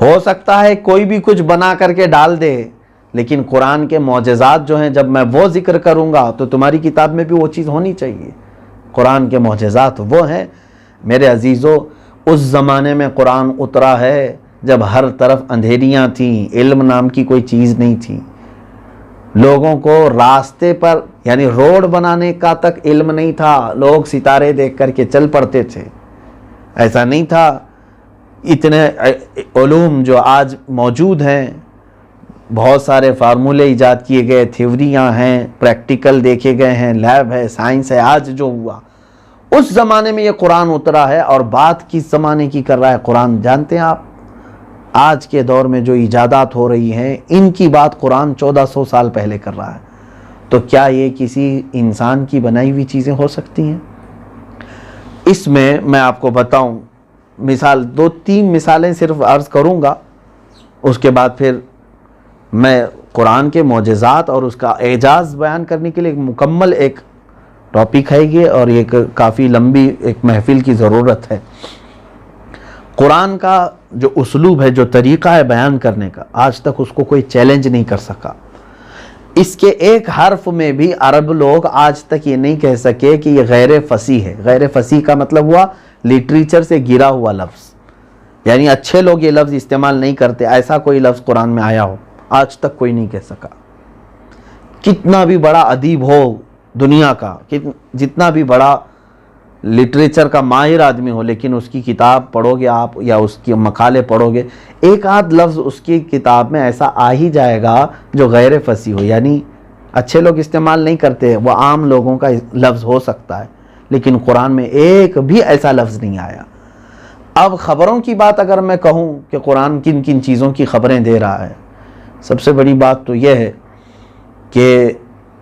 ہو سکتا ہے کوئی بھی کچھ بنا کر کے ڈال دے، لیکن قرآن کے معجزات جو ہیں جب میں وہ ذکر کروں گا تو تمہاری کتاب میں بھی وہ چیز ہونی چاہیے۔ قرآن کے معجزات وہ ہیں میرے عزیزو، اس زمانے میں قرآن اترا ہے جب ہر طرف اندھیریاں تھیں، علم نام کی کوئی چیز نہیں تھی، لوگوں کو راستے پر یعنی روڈ بنانے کا تک علم نہیں تھا، لوگ ستارے دیکھ کر کے چل پڑتے تھے، ایسا نہیں تھا۔ اتنے علوم جو آج موجود ہیں، بہت سارے فارمولے ایجاد کیے گئے، تھیوریاں ہیں، پریکٹیکل دیکھے گئے ہیں، لیب ہے، سائنس ہے، آج جو ہوا اس زمانے میں یہ قرآن اترا ہے۔ اور بات کس زمانے کی کر رہا ہے قرآن جانتے ہیں آپ؟ آج کے دور میں جو ایجادات ہو رہی ہیں ان کی بات قرآن 1400 سال پہلے کر رہا ہے، تو کیا یہ کسی انسان کی بنائی ہوئی چیزیں ہو سکتی ہیں؟ اس میں آپ کو بتاؤں مثال، 2-3 مثالیں صرف عرض کروں گا، اس کے بعد پھر میں قرآن کے معجزات اور اس کا اعجاز بیان کرنے کے لیے مکمل ایک ٹاپک ہے یہ، اور ایک کافی لمبی ایک محفل کی ضرورت ہے۔ قرآن کا جو اسلوب ہے، جو طریقہ ہے بیان کرنے کا، آج تک اس کو کوئی چیلنج نہیں کر سکا۔ اس کے ایک حرف میں بھی عرب لوگ آج تک یہ نہیں کہہ سکے کہ یہ غیر فصیح ہے۔ غیر فصیح کا مطلب ہوا لٹریچر سے گرا ہوا لفظ، یعنی اچھے لوگ یہ لفظ استعمال نہیں کرتے، ایسا کوئی لفظ قرآن میں آیا ہو آج تک کوئی نہیں کہہ سکا۔ کتنا بھی بڑا ادیب ہو دنیا کا، جتنا بھی بڑا لٹریچر کا ماہر آدمی ہو، لیکن اس کی کتاب پڑھو گے آپ یا اس کی مقالے پڑھو گے، ایک آدھ لفظ اس کی کتاب میں ایسا آ ہی جائے گا جو غیر فصیح ہو، یعنی اچھے لوگ استعمال نہیں کرتے، وہ عام لوگوں کا لفظ ہو سکتا ہے، لیکن قرآن میں ایک بھی ایسا لفظ نہیں آیا۔ اب خبروں کی بات اگر میں کہوں کہ قرآن کن کن چیزوں کی خبریں دے رہا ہے، سب سے بڑی بات تو یہ ہے کہ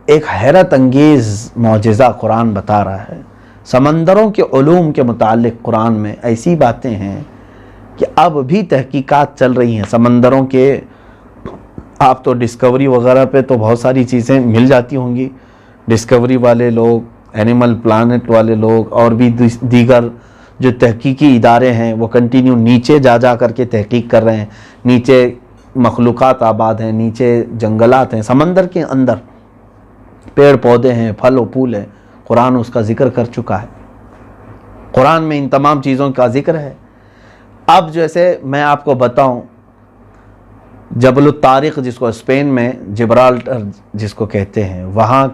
ایک حیرت انگیز معجزہ قرآن بتا رہا ہے۔ سمندروں کے علوم کے متعلق قرآن میں ایسی باتیں ہیں کہ اب بھی تحقیقات چل رہی ہیں سمندروں کے۔ آپ تو ڈسکوری وغیرہ پہ تو بہت ساری چیزیں مل جاتی ہوں گی، ڈسکوری والے لوگ، اینیمل پلانٹ والے لوگ، اور بھی دیگر جو تحقیقی ادارے ہیں وہ کنٹینیو نیچے جا کر کے تحقیق کر رہے ہیں۔ نیچے مخلوقات آباد ہیں، نیچے جنگلات ہیں، سمندر کے اندر پیڑ پودے ہیں، پھل و پھول ہیں، قرآن اس کا ذکر کر چکا ہے۔ قرآن میں ان تمام چیزوں کا ذکر ہے۔ اب جیسے میں آپ کو بتاؤں، جبل الطارق جس کو اسپین میں جبرالٹر جس کو کہتے ہیں، وہاں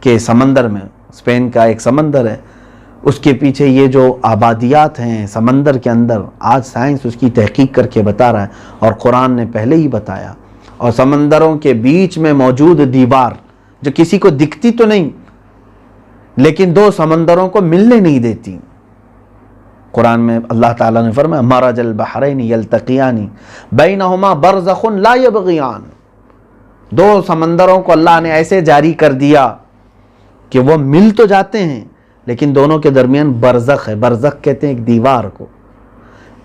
کے سمندر میں، اسپین کا ایک سمندر ہے، اس کے پیچھے یہ جو آبادیات ہیں سمندر کے اندر، آج سائنس اس کی تحقیق کر کے بتا رہا ہے، اور قرآن نے پہلے ہی بتایا۔ اور سمندروں کے بیچ میں موجود دیوار جو کسی کو دکھتی تو نہیں، لیکن دو سمندروں کو ملنے نہیں دیتی، قرآن میں اللہ تعالیٰ نے فرمایا مرج البحرین یلتقیان بینہما برزخ لا یبغیان، دو سمندروں کو اللہ نے ایسے جاری کر دیا کہ وہ مل تو جاتے ہیں لیکن دونوں کے درمیان برزخ ہے. برزخ کہتے ہیں ایک دیوار کو.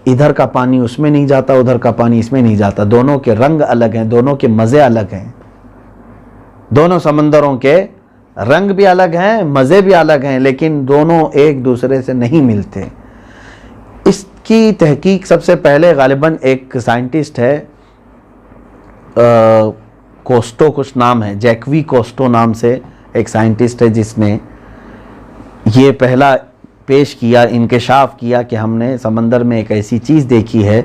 ادھر کا پانی اس میں نہیں جاتا, ادھر کا پانی اس میں نہیں جاتا. دونوں کے رنگ الگ ہیں, دونوں کے مزے الگ ہیں. دونوں سمندروں کے رنگ بھی الگ ہیں, مزے بھی الگ ہیں, لیکن دونوں ایک دوسرے سے نہیں ملتے. اس کی تحقیق سب سے پہلے غالباً ایک سائنٹسٹ ہے, کوسٹو کچھ نام ہے, جیکوی کوسٹو نام سے ایک سائنٹسٹ ہے, جس نے یہ پہلا پیش کیا, انکشاف کیا کہ ہم نے سمندر میں ایک ایسی چیز دیکھی ہے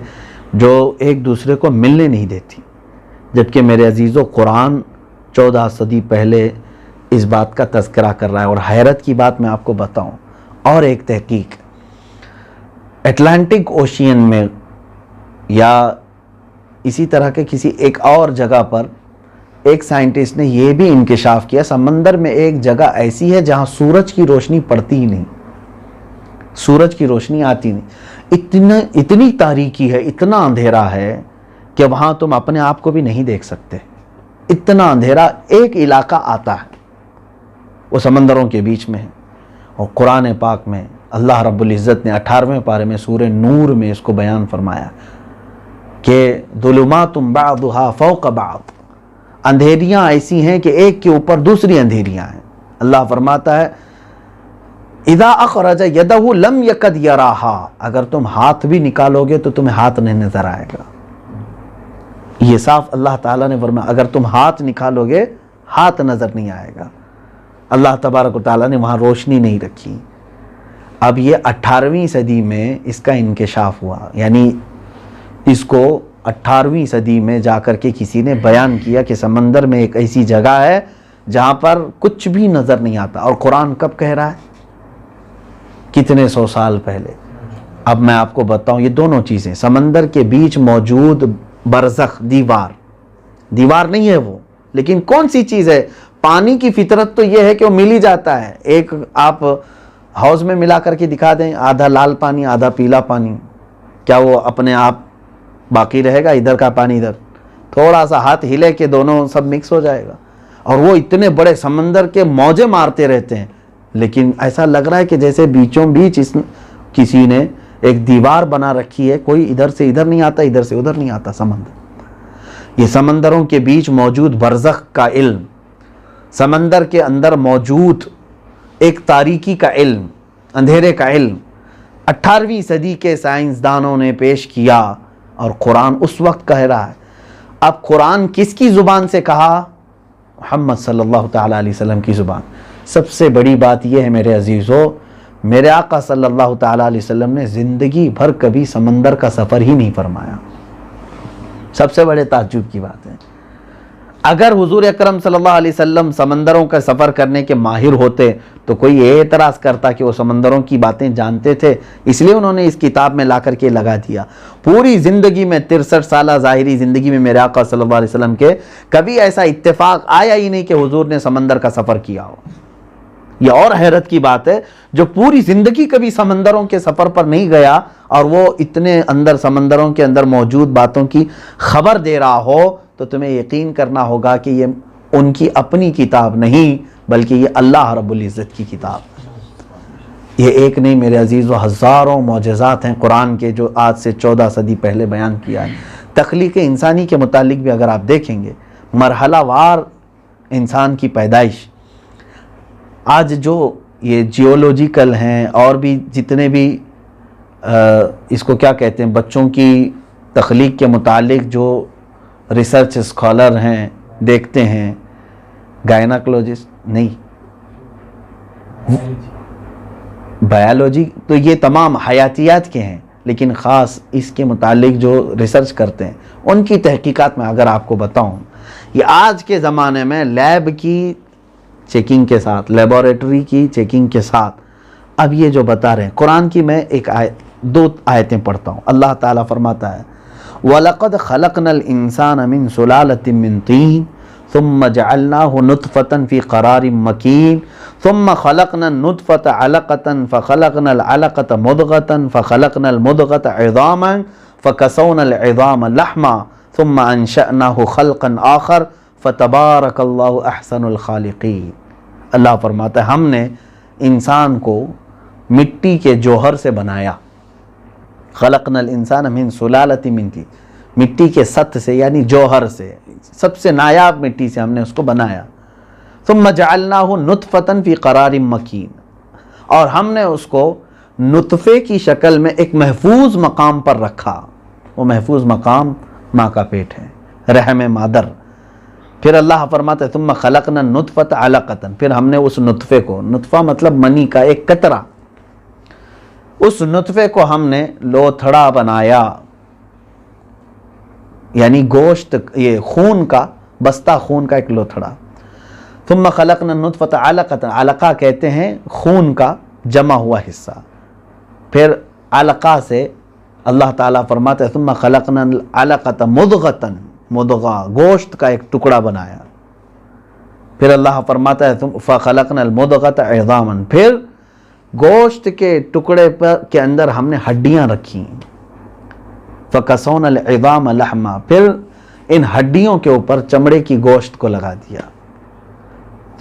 جو ایک دوسرے کو ملنے نہیں دیتی. جبکہ میرے عزیزو قرآن 14 صدی پہلے اس بات کا تذکرہ کر رہا ہے. اور حیرت کی بات میں آپ کو بتاؤں, اور ایک تحقیق اٹلانٹک اوشین میں یا اسی طرح کے کسی ایک اور جگہ پر ایک سائنٹسٹ نے یہ بھی انکشاف کیا, سمندر میں ایک جگہ ایسی ہے جہاں سورج کی روشنی پڑتی ہی نہیں, سورج کی روشنی آتی نہیں. اتنی تاریکی ہے, اتنا اندھیرا ہے کہ وہاں تم اپنے آپ کو بھی نہیں دیکھ سکتے. اتنا اندھیرا ایک علاقہ آتا ہے, وہ سمندروں کے بیچ میں ہے. اور قرآن پاک میں اللہ رب العزت نے 18ویں پارے میں سورہ نور میں اس کو بیان فرمایا کہ ظلمات بعضها فوق بعض, اندھیریاں ایسی ہیں کہ ایک کے اوپر دوسری اندھیریاں ہیں. اللہ فرماتا ہے اذا اخرج یدہ لم یکد یراہا, اگر تم ہاتھ بھی نکالو گے تو تمہیں ہاتھ نہیں نظر آئے گا. یہ صاف اللہ تعالیٰ نے فرمایا اگر تم ہاتھ نکالو گے ہاتھ نظر نہیں آئے گا. اللہ تبارک و تعالیٰ نے وہاں روشنی نہیں رکھی. اب یہ 18ویں صدی میں اس کا انکشاف ہوا, یعنی اس کو 18ویں صدی میں جا کر کے کسی نے بیان کیا کہ سمندر میں ایک ایسی جگہ ہے جہاں پر کچھ بھی نظر نہیں آتا. اور قرآن کب کہہ رہا ہے؟ کتنے 100 سال پہلے. اب میں آپ کو بتاؤں, یہ دونوں چیزیں, سمندر کے بیچ موجود برزخ, دیوار نہیں ہے وہ, لیکن کون سی چیز ہے؟ پانی کی فطرت تو یہ ہے کہ وہ مل ہی جاتا ہے. ایک آپ حوض میں ملا کر کے دکھا دیں, آدھا لال پانی آدھا پیلا پانی, کیا وہ اپنے آپ باقی رہے گا؟ ادھر کا پانی ادھر, تھوڑا سا ہاتھ ہلے کہ دونوں سب مکس ہو جائے گا. اور وہ اتنے بڑے سمندر کے موجے مارتے رہتے ہیں, لیکن ایسا لگ رہا ہے کہ جیسے بیچوں بیچ کسی نے ایک دیوار بنا رکھی ہے, کوئی ادھر سے ادھر نہیں آتا, ادھر سے ادھر نہیں آتا سمندر. یہ سمندروں کے بیچ موجود برزخ کا علم, سمندر کے اندر موجود ایک تاریکی کا علم, اندھیرے کا علم 18ویں صدی کے سائنسدانوں نے پیش کیا, اور قرآن اس وقت کہہ رہا ہے. اب قرآن کس کی زبان سے کہا؟ محمد صلی اللہ تعالیٰ علیہ وسلم کی زبان. سب سے بڑی بات یہ ہے میرے عزیزو, میرے آقا صلی اللہ تعالیٰ علیہ وسلم نے زندگی بھر کبھی سمندر کا سفر ہی نہیں فرمایا. سب سے بڑے تعجب کی بات ہے. اگر حضور اکرم صلی اللہ علیہ وسلم سمندروں کا سفر کرنے کے ماہر ہوتے تو کوئی یہ اعتراض کرتا کہ وہ سمندروں کی باتیں جانتے تھے, اس لیے انہوں نے اس کتاب میں لا کر کے لگا دیا. پوری زندگی میں 63 سالہ ظاہری زندگی میں میرے آقا صلی اللہ علیہ وسلم کے کبھی ایسا اتفاق آیا ہی نہیں کہ حضور نے سمندر کا سفر کیا ہو. یہ اور حیرت کی بات ہے, جو پوری زندگی کبھی سمندروں کے سفر پر نہیں گیا اور وہ اتنے اندر سمندروں کے اندر موجود باتوں کی خبر دے رہا ہو, تو تمہیں یقین کرنا ہوگا کہ یہ ان کی اپنی کتاب نہیں بلکہ یہ اللہ رب العزت کی کتاب. یہ ایک نہیں میرے عزیز, و ہزاروں معجزات ہیں قرآن کے جو آج سے 14 صدی پہلے بیان کیا ہے. تخلیق انسانی کے متعلق بھی اگر آپ دیکھیں گے, مرحلہ وار انسان کی پیدائش, آج جو یہ جیولوجیکل ہیں اور بھی جتنے بھی اس کو کیا کہتے ہیں بچوں کی تخلیق کے متعلق جو ریسرچ اسکالر ہیں, دیکھتے ہیں, گائناکولوجسٹ نہیں, بایولوجی تو یہ تمام حیاتیات کے ہیں, لیکن خاص اس کے متعلق جو ریسرچ کرتے ہیں ان کی تحقیقات میں اگر آپ کو بتاؤں, یہ آج کے زمانے میں لیب کی چیکنگ کے ساتھ, لیبوریٹری کی چیکنگ کے ساتھ اب یہ جو بتا رہے ہیں. قرآن کی میں ایک دو آیتیں پڑھتا ہوں. اللہ تعالیٰ فرماتا ہے وَلَقَدْ خَلَقْنَا الْإِنسَانَ مِنْ سُلَالَةٍ مِّن طِينٍ ثُمَّ جَعَلْنَاهُ نُطْفَةً فِي قَرَارٍ مَّكِينٍ ثُمَّ خَلَقْنَا النُّطْفَةَ عَلَقَةً فَخَلَقْنَا الْعَلَقَةَ مُضْغَةً فَخَلَقْنَا الْمُضْغَةَ عِظَامًا فَكَسَوْنَا الْعِظَامَ لَحْمًا ثُمَّ أَنشَأْنَاهُ خَلْقًا آخَرَ فَتَبَارَكَ اللَّهُ أَحْسَنُ الْخَالِقِينَ. اللہ فرماتا ہے ہم نے انسان کو مٹی کے جوہر سے بنایا. خلقنا الانسان من سلالۃ من طین, مٹی کے ست سے یعنی جوہر سے, سب سے نایاب مٹی سے ہم نے اس کو بنایا. ثم جعلناہ نطفۃ فی قرار مکین, اور ہم نے اس کو نطفے کی شکل میں ایک محفوظ مقام پر رکھا. وہ محفوظ مقام ماں کا پیٹ ہے, رحم مادر. پھر اللہ فرماتا ہے ثم خلقنا النطفۃ علقۃ, پھر ہم نے اس نطفے کو, نطفہ مطلب منی کا ایک قطرہ, اس نطفے کو ہم نے لوتھڑا بنایا, یعنی گوشت, یہ خون کا بستہ, خون کا ایک لوتھڑا. ثم خلقنا النطفۃ علقۃ, علقہ کہتے ہیں خون کا جمع ہوا حصہ. پھر علقہ سے اللہ تعالیٰ فرماتا ہے ثم خلقنا العلقۃ مضغۃ, مضغہ گوشت کا ایک ٹکڑا بنایا. پھر اللہ فرماتا ہے فخلقنا المضغۃ عظاما, پھر گوشت کے ٹکڑے کے اندر ہم نے ہڈیاں رکھی. فکسونا العظام لحما, پھر ان ہڈیوں کے اوپر چمڑے کی گوشت کو لگا دیا.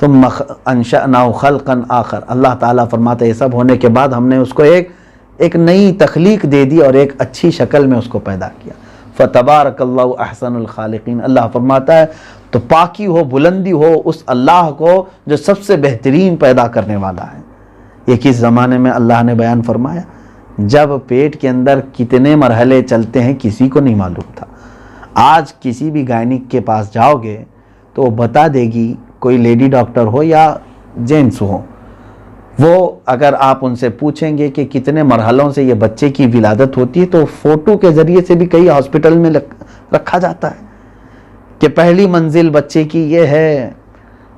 ثم انشأناه خلقا آخر, اللہ تعالیٰ فرماتا ہے یہ سب ہونے کے بعد ہم نے اس کو ایک نئی تخلیق دے دی اور ایک اچھی شکل میں اس کو پیدا کیا. فتبارک اللہ احسن الخالقین, اللہ فرماتا ہے تو پاکی ہو, بلندی ہو اس اللہ کو جو سب سے بہترین پیدا کرنے والا ہے. یہ کس زمانے میں اللہ نے بیان فرمایا؟ جب پیٹ کے اندر کتنے مرحلے چلتے ہیں کسی کو نہیں معلوم تھا. آج کسی بھی گائنک کے پاس جاؤ گے تو وہ بتا دے گی, کوئی لیڈی ڈاکٹر ہو یا جینٹس ہو, وہ اگر آپ ان سے پوچھیں گے کہ کتنے مرحلوں سے یہ بچے کی ولادت ہوتی ہے تو فوٹو کے ذریعے سے بھی کئی ہاسپٹل میں رکھا جاتا ہے کہ پہلی منزل بچے کی یہ ہے,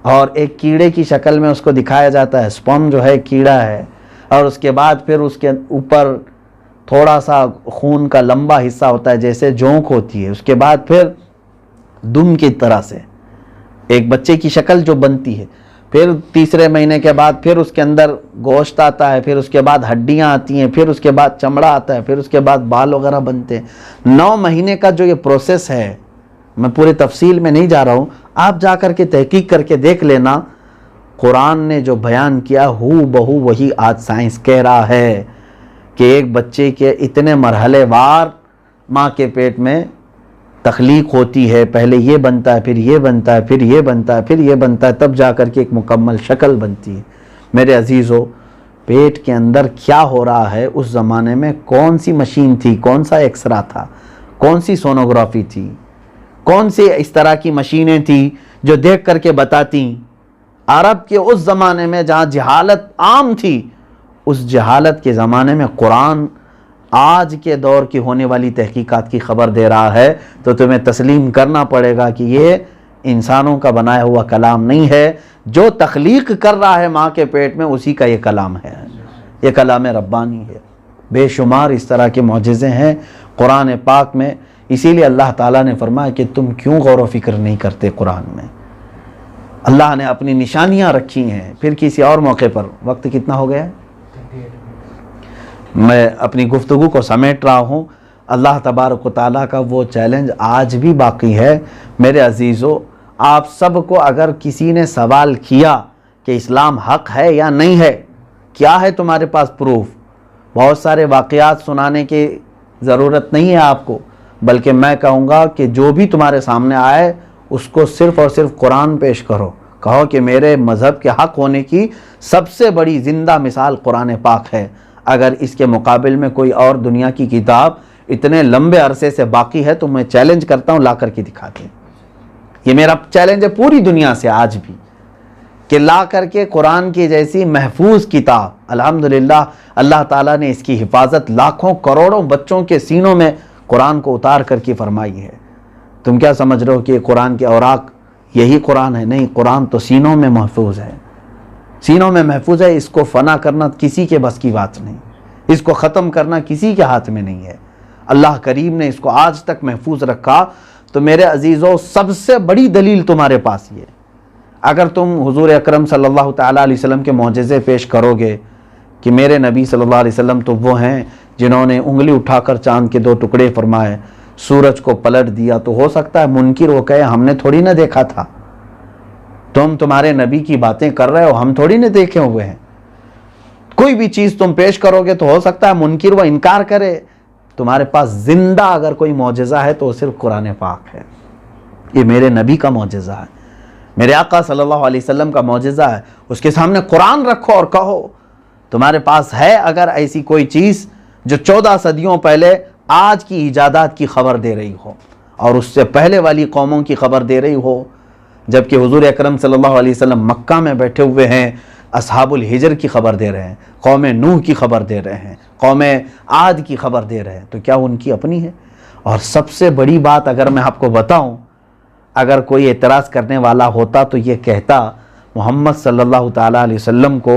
اور ایک کیڑے کی شکل میں اس کو دکھایا جاتا ہے, سپرم جو ہے کیڑا ہے, اور اس کے بعد پھر اس کے اوپر تھوڑا سا خون کا لمبا حصہ ہوتا ہے جیسے جونک ہوتی ہے, اس کے بعد پھر دم کی طرح سے ایک بچے کی شکل جو بنتی ہے, پھر تیسرے مہینے کے بعد پھر اس کے اندر گوشت آتا ہے, پھر اس کے بعد ہڈیاں آتی ہیں, پھر اس کے بعد چمڑا آتا ہے, پھر اس کے بعد بال وغیرہ بنتے ہیں. 9 مہینے کا جو یہ پروسیس ہے, میں پورے تفصیل میں نہیں جا رہا ہوں, آپ جا کر کے تحقیق کر کے دیکھ لینا. قرآن نے جو بیان کیا ہو بہو وہی آج سائنس کہہ رہا ہے کہ ایک بچے کے اتنے مرحلے وار ماں کے پیٹ میں تخلیق ہوتی ہے. پہلے یہ بنتا ہے, پھر یہ بنتا ہے, پھر یہ بنتا ہے, پھر یہ بنتا ہے, تب جا کر کے ایک مکمل شکل بنتی ہے. میرے عزیزو, پیٹ کے اندر کیا ہو رہا ہے اس زمانے میں, کون سی مشین تھی, کون سا ایکسرا تھا, کون سی سونوگرافی تھی, کون سی اس طرح کی مشینیں تھی جو دیکھ کر کے بتاتی. عرب کے اس زمانے میں جہاں جہالت عام تھی, اس جہالت کے زمانے میں قرآن آج کے دور کی ہونے والی تحقیقات کی خبر دے رہا ہے. تو تمہیں تسلیم کرنا پڑے گا کہ یہ انسانوں کا بنایا ہوا کلام نہیں ہے, جو تخلیق کر رہا ہے ماں کے پیٹ میں اسی کا یہ کلام ہے, یہ کلام ربانی ہے. بے شمار اس طرح کے معجزے ہیں قرآن پاک میں. اسی لیے اللہ تعالیٰ نے فرمایا کہ تم کیوں غور و فکر نہیں کرتے قرآن میں. اللہ نے اپنی نشانیاں رکھی ہیں. پھر کسی اور موقع پر, وقت کتنا ہو گیا ہے, میں اپنی گفتگو کو سمیٹ رہا ہوں. اللہ تبارک و تعالیٰ کا وہ چیلنج آج بھی باقی ہے. میرے عزیزو, آپ سب کو اگر کسی نے سوال کیا کہ اسلام حق ہے یا نہیں ہے, کیا ہے تمہارے پاس پروف, بہت سارے واقعات سنانے کی ضرورت نہیں ہے آپ کو, بلکہ میں کہوں گا کہ جو بھی تمہارے سامنے آئے اس کو صرف اور صرف قرآن پیش کرو. کہو کہ میرے مذہب کے حق ہونے کی سب سے بڑی زندہ مثال قرآن پاک ہے. اگر اس کے مقابل میں کوئی اور دنیا کی کتاب اتنے لمبے عرصے سے باقی ہے تو میں چیلنج کرتا ہوں لا کر کے دکھا دیں. یہ میرا چیلنج ہے پوری دنیا سے آج بھی, کہ لا کر کے قرآن کی جیسی محفوظ کتاب, الحمدللہ اللہ تعالیٰ نے اس کی حفاظت لاکھوں کروڑوں بچوں کے سینوں میں قرآن کو اتار کر کے فرمائی ہے. تم کیا سمجھ رہے ہو کہ قرآن کے اوراق یہی قرآن ہے؟ نہیں, قرآن تو سینوں میں محفوظ ہے, سینوں میں محفوظ ہے. اس کو فنا کرنا کسی کے بس کی بات نہیں, اس کو ختم کرنا کسی کے ہاتھ میں نہیں ہے. اللہ کریم نے اس کو آج تک محفوظ رکھا. تو میرے عزیزوں, سب سے بڑی دلیل تمہارے پاس یہ, اگر تم حضور اکرم صلی اللہ تعالیٰ علیہ وسلم کے معجزے پیش کرو گے کہ میرے نبی صلی اللہ علیہ وسلم تو وہ ہیں جنہوں نے انگلی اٹھا کر چاند کے 2 ٹکڑے فرمائے, سورج کو پلٹ دیا, تو ہو سکتا ہے منکر وہ کہے ہم نے تھوڑی نہ دیکھا تھا. تم تمہارے نبی کی باتیں کر رہے ہو، ہم تھوڑی نہ دیکھے ہوئے ہیں. کوئی بھی چیز تم پیش کرو گے تو ہو سکتا ہے منکر و انکار کرے. تمہارے پاس زندہ اگر کوئی معجزہ ہے تو وہ صرف قرآن پاک ہے. یہ میرے نبی کا معجزہ ہے، میرے آقا صلی اللہ علیہ وسلم کا معجزہ ہے. اس کے سامنے قرآن رکھو اور کہو تمہارے پاس ہے اگر ایسی کوئی چیز جو 14 صدیوں پہلے آج کی ایجادات کی خبر دے رہی ہو اور اس سے پہلے والی قوموں کی خبر دے رہی ہو، جبکہ حضور اکرم صلی اللہ علیہ وسلم مکہ میں بیٹھے ہوئے ہیں، اصحاب الحجر کی خبر دے رہے ہیں، قوم نوح کی خبر دے رہے ہیں، قوم عاد کی خبر دے رہے ہیں، تو کیا ان کی اپنی ہے؟ اور سب سے بڑی بات اگر میں آپ کو بتاؤں، اگر کوئی اعتراض کرنے والا ہوتا تو یہ کہتا محمد صلی اللہ تعالیٰ علیہ وسلم کو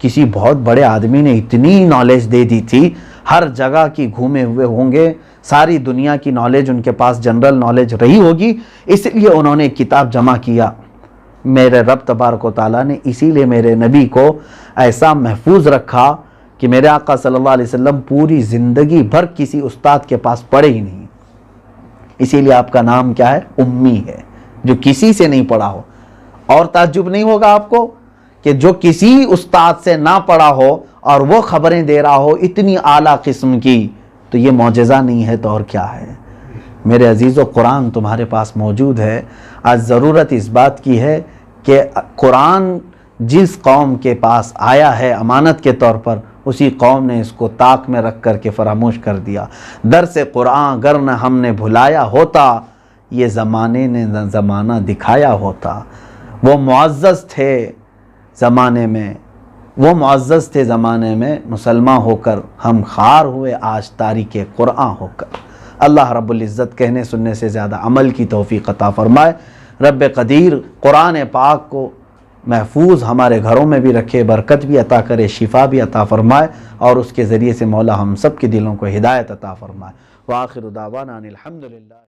کسی بہت بڑے آدمی نے اتنی نالج دے دی تھی، ہر جگہ کی گھومے ہوئے ہوں گے، ساری دنیا کی نالج ان کے پاس جنرل نالج رہی ہوگی، اس لیے انہوں نے کتاب جمع کیا. میرے رب تبارک و تعالیٰ نے اسی لیے میرے نبی کو ایسا محفوظ رکھا کہ میرے آقا صلی اللہ علیہ وسلم پوری زندگی بھر کسی استاد کے پاس پڑھے ہی نہیں. اسی لیے آپ کا نام کیا ہے؟ امی ہے، جو کسی سے نہیں پڑھا ہو. اور تعجب نہیں ہوگا آپ کو کہ جو کسی استاد سے نہ پڑھا ہو اور وہ خبریں دے رہا ہو اتنی اعلیٰ قسم کی، تو یہ معجزہ نہیں ہے تو اور کیا ہے؟ میرے عزیزو، قرآن تمہارے پاس موجود ہے. آج ضرورت اس بات کی ہے کہ قرآن جس قوم کے پاس آیا ہے امانت کے طور پر، اسی قوم نے اس کو طاق میں رکھ کر کے فراموش کر دیا. درس قرآن اگر نہ ہم نے بھلایا ہوتا، یہ زمانے نے نہ زمانہ دکھایا ہوتا. وہ معزز تھے زمانے میں، وہ معزز تھے زمانے میں، مسلمان ہو کر ہم خوار ہوئے آج تاریک قرآن ہو کر. اللہ رب العزت کہنے سننے سے زیادہ عمل کی توفیق عطا فرمائے. رب قدیر قرآن پاک کو محفوظ ہمارے گھروں میں بھی رکھے، برکت بھی عطا کرے، شفا بھی عطا فرمائے، اور اس کے ذریعے سے مولا ہم سب کے دلوں کو ہدایت عطا فرمائے. وآخر دعوانا ان الحمدللہ.